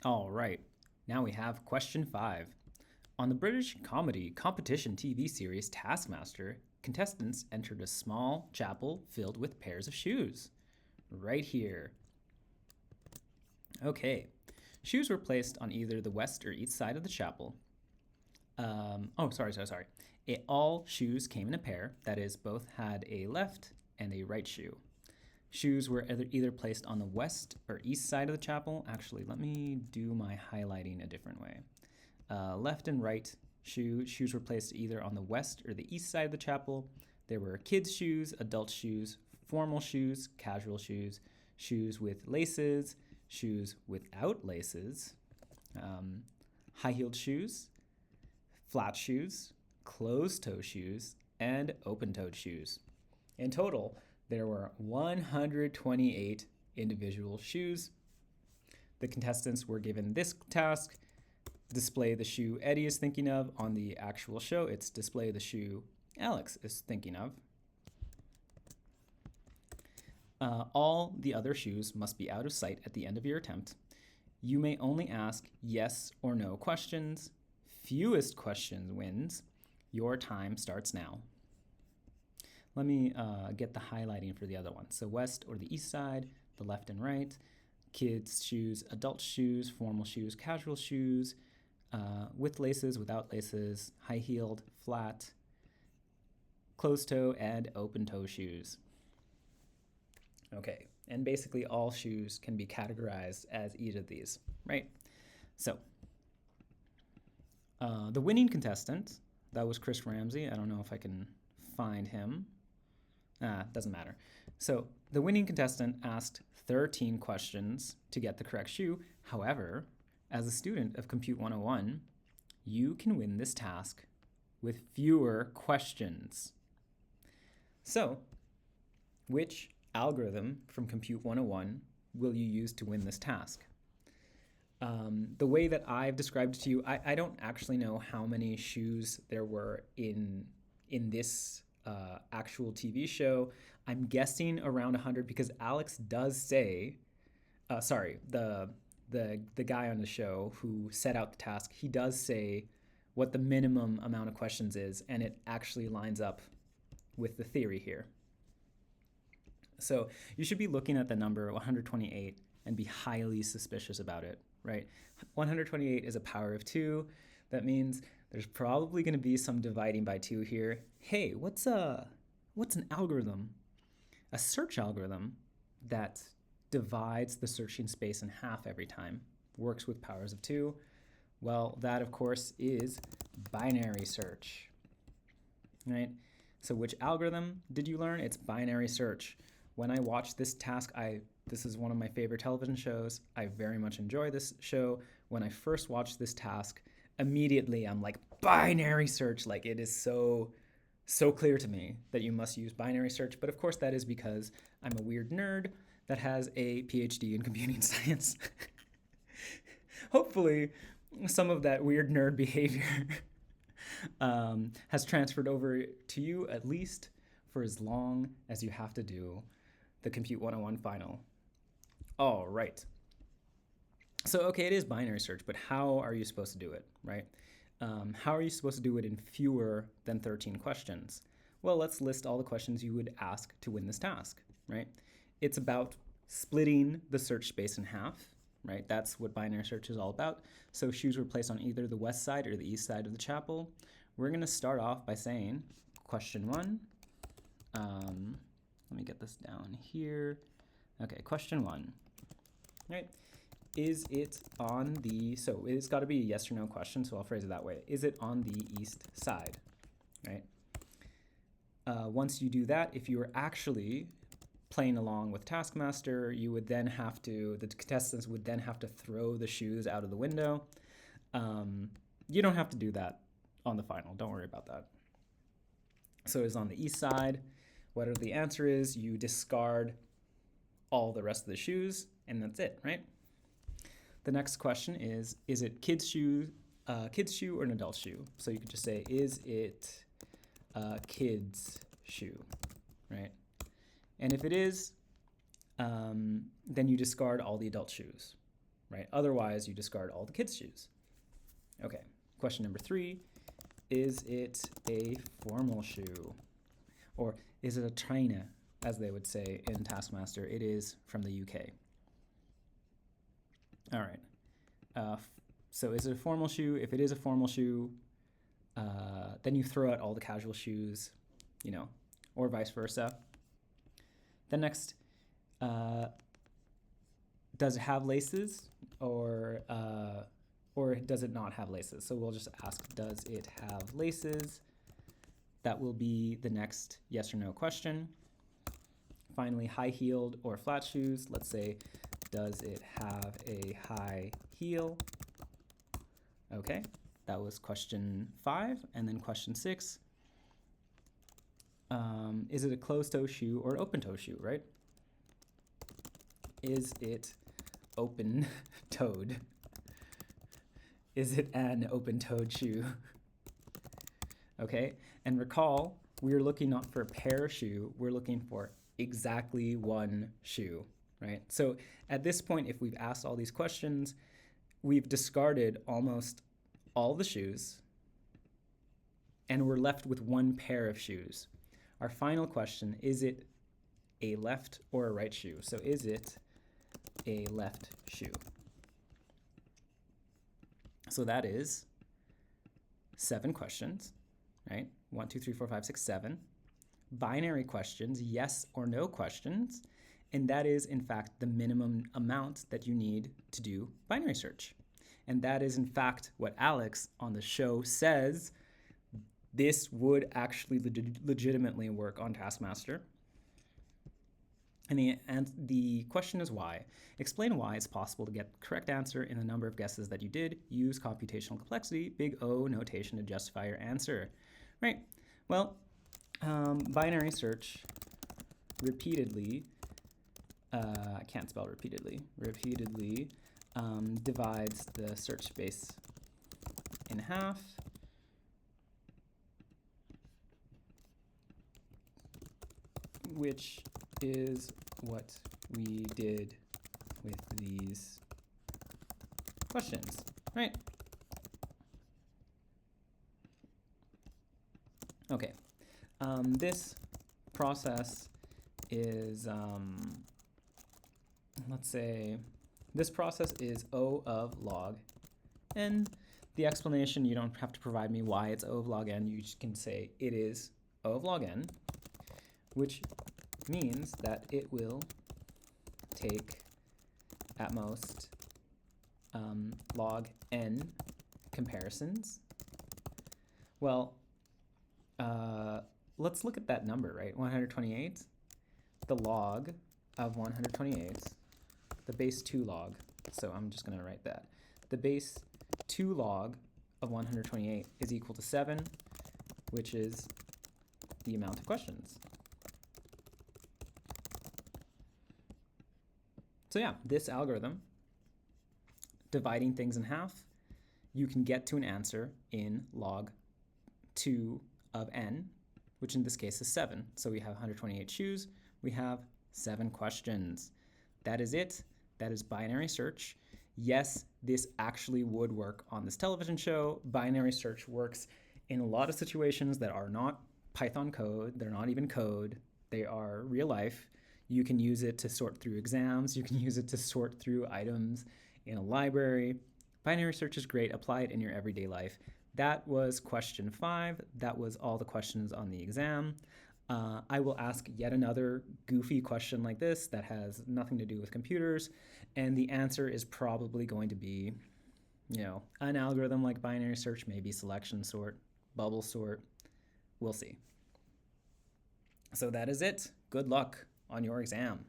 All right, now we have question 5. On the British comedy competition TV series Taskmaster, contestants entered a small chapel filled with pairs of shoes. Right here. Okay, shoes were placed on either the west or east side of the chapel. Sorry. All shoes came in a pair, that is, both had a left and a right shoe. Shoes were either placed on the west or east side of the chapel. Actually, let me do my highlighting a different way. Left and right shoes were placed either on the west or the east side of the chapel. There were kids' shoes, adult shoes, formal shoes, casual shoes, shoes with laces, shoes without laces, high-heeled shoes, flat shoes, closed-toe shoes, and open-toed shoes. In total, there were 128 individual shoes. The contestants were given this task: display the shoe Eddie is thinking of. On the actual show, it's display the shoe Alex is thinking of. All the other shoes must be out of sight at the end of your attempt. You may only ask yes or no questions. Fewest questions wins. Your time starts now. Let me get the highlighting for the other one. So west or the east side, the left and right, kids' shoes, adult shoes, formal shoes, casual shoes, with laces, without laces, high-heeled, flat, closed-toe, and open-toe shoes. Okay, and basically all shoes can be categorized as each of these, right? So, the winning contestant, that was Chris Ramsey. I don't know if I can find him. Doesn't matter. So the winning contestant asked 13 questions to get the correct shoe. However, as a student of Compute 101, you can win this task with fewer questions. So, which algorithm from Compute 101 will you use to win this task? The way that I've described it to you, I don't actually know how many shoes there were in this actual TV show. I'm guessing around 100 because Alex does say, the guy on the show who set out the task, he does say what the minimum amount of questions is, and it actually lines up with the theory here. So you should be looking at the number 128 and be highly suspicious about it, right? 128 is a power of 2. That means there's probably going to be some dividing by 2 here. Hey, what's an algorithm? A search algorithm that divides the searching space in half every time, works with powers of 2. Well, that of course is binary search, right? So which algorithm did you learn? It's binary search. When I watched this task, this is one of my favorite television shows. I very much enjoy this show. When I first watched this task, immediately I'm like, binary search. Like, it is so clear to me that you must use binary search. But of course that is because I'm a weird nerd that has a PhD in computing science. Hopefully some of that weird nerd behavior has transferred over to you, at least for as long as you have to do the Compute 101 final. All right. So, okay, it is binary search, but how are you supposed to do it, right? How are you supposed to do it in fewer than 13 questions? Well, let's list all the questions you would ask to win this task, right? It's about splitting the search space in half, right? That's what binary search is all about. So shoes were placed on either the west side or the east side of the chapel. We're going to start off by saying, question 1. Let me get this down here. Okay, question 1, right? Is it on the, so it's got to be a yes or no question, so I'll phrase it that way. Is it on the east side, right? Once you do that, if you were actually playing along with Taskmaster, you would then have to, the contestants would then have to throw the shoes out of the window. You don't have to do that on the final. Don't worry about that. So it's on the east side. Whatever the answer is, you discard all the rest of the shoes, and that's it, right? The next question is it kid's shoe or an adult shoe? So you could just say, is it a kid's shoe, right? And if it is, then you discard all the adult shoes, right? Otherwise, you discard all the kids' shoes. Okay, question number 3. Is it a formal shoe? Or is it a trainer, as they would say in Taskmaster? It is from the UK. All right. So is it a formal shoe? If it is a formal shoe, then you throw out all the casual shoes, or vice versa. Then next, does it have laces or does it not have laces? So we'll just ask, does it have laces? That will be the next yes or no question. Finally, high-heeled or flat shoes. Let's say, does it have a high heel? Okay, that was question 5. And then question 6, is it a closed-toe shoe or an open-toe shoe, right? Is it open-toed? Is it an open-toed shoe? Okay, and recall, we're looking not for a pair shoe, we're looking for exactly one shoe, right? So at this point, if we've asked all these questions, we've discarded almost all the shoes, and we're left with one pair of shoes. Our final question, is it a left or a right shoe? So is it a left shoe? So that is 7 questions, right? 1, 2, 3, 4, 5, 6, 7. Binary questions, yes or no questions. And that is, in fact, the minimum amount that you need to do binary search. And that is, in fact, what Alex on the show says. This would actually legitimately work on Taskmaster. And the question is why. Explain why it's possible to get the correct answer in the number of guesses that you did. Use computational complexity, big O notation to justify your answer. Right. Well, binary search repeatedly, I can't spell repeatedly, divides the search space in half. Which is what we did with these questions, right? Okay, this process is, let's say, this process is O of log n. The explanation, you don't have to provide me why it's O of log n, you just can say it is O of log n, which means that it will take at most log n comparisons. Well, let's look at that number, right? 128, the log of 128, the base 2 log. So I'm just going to write that. The base 2 log of 128 is equal to 7, which is the amount of questions. So yeah, this algorithm, dividing things in half, you can get to an answer in log 2 of n, which in this case is 7. So we have 128 shoes, we have 7 questions. That is it. That is binary search. Yes, this actually would work on this television show. Binary search works in a lot of situations that are not Python code, they're not even code, they are real life. You can use it to sort through exams. You can use it to sort through items in a library. Binary search is great. Apply it in your everyday life. That was question 5. That was all the questions on the exam. I will ask yet another goofy question like this that has nothing to do with computers. And the answer is probably going to be, an algorithm like binary search, maybe selection sort, bubble sort. We'll see. So that is it. Good luck on your exam.